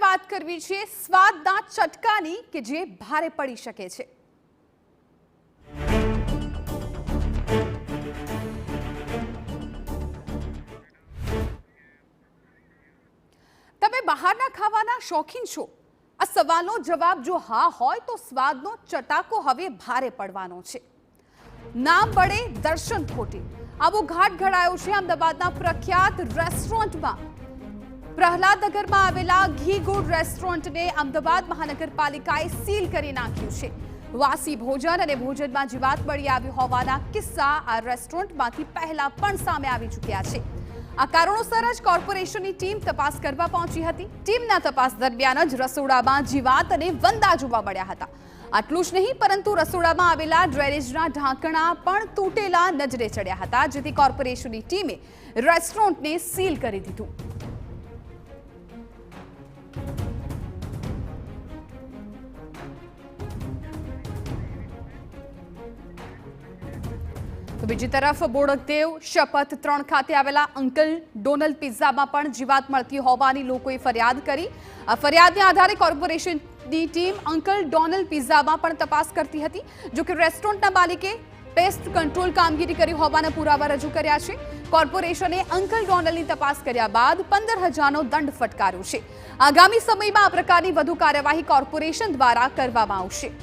વાત કરવી છે સ્વાદના ચટકાની કે જે ભારે પડી શકે છે। તમે બહારના ખાવાના શોખીન છો? આ સવાલનો જવાબ જો હા હોય તો સ્વાદનો ચટાકો હવે ભારે પડવાનો છે। નામ બળે દર્શન ખોટે આવો ઘાટ ઘડાયો છે અમદાવાદના પ્રખ્યાત રેસ્ટોરન્ટમાં। પ્રહલાદનગરમાં આવેલા ઘી ગુડ રેસ્ટોરન્ટને અમદાવાદ મહાનગરપાલિકાએ સીલ કરી નાખ્યું છે। વાસી ભોજન અને ભોજનમાં જીવાત મળી આવી હોવાના કિસ્સા આ રેસ્ટોરન્ટમાંથી પહેલા પણ સામે આવી ચૂક્યા છે। આ કારણોસર જ કોર્પોરેશનની ટીમ તપાસ કરવા પહોંચી હતી। ટીમના તપાસ દરમિયાન જ રસોડામાં જીવાત અને વંદા જોવા મળ્યા હતા। આટલું જ નહીં પરંતુ રસોડામાં આવેલા ડ્રેનેજના ઢાંકણા પણ તૂટેલા નજરે ચડ્યા હતા, જેથી કોર્પોરેશનની ટીમે રેસ્ટોરન્ટને સીલ કરી દીધું। તો બીજી તરફ બોડકદેવ શપથ 3 ખાતે આવેલા અંકલ ડોનલ્ડ પિઝામાં પણ જીવાત મળતી હોવાની લોકોએ ફરિયાદ કરી। આ ફરિયાદને આધારે કોર્પોરેશનની ટીમ અંકલ ડોનલ્ડ પિઝામાં પણ તપાસ કરતી હતી। જો કે રેસ્ટોરન્ટના માલિકે પેસ્ટ કંટ્રોલ કામગીરી કરી હોવાના પુરાવા રજૂ કર્યા છે। કોર્પોરેશને અંકલ ડોનલ્ડની તપાસ કર્યા બાદ 15,000નો દંડ ફટકાર્યો છે। આગામી સમયમાં આ પ્રકારની વધુ કાર્યવાહી કોર્પોરેશન દ્વારા કરવામાં આવશે।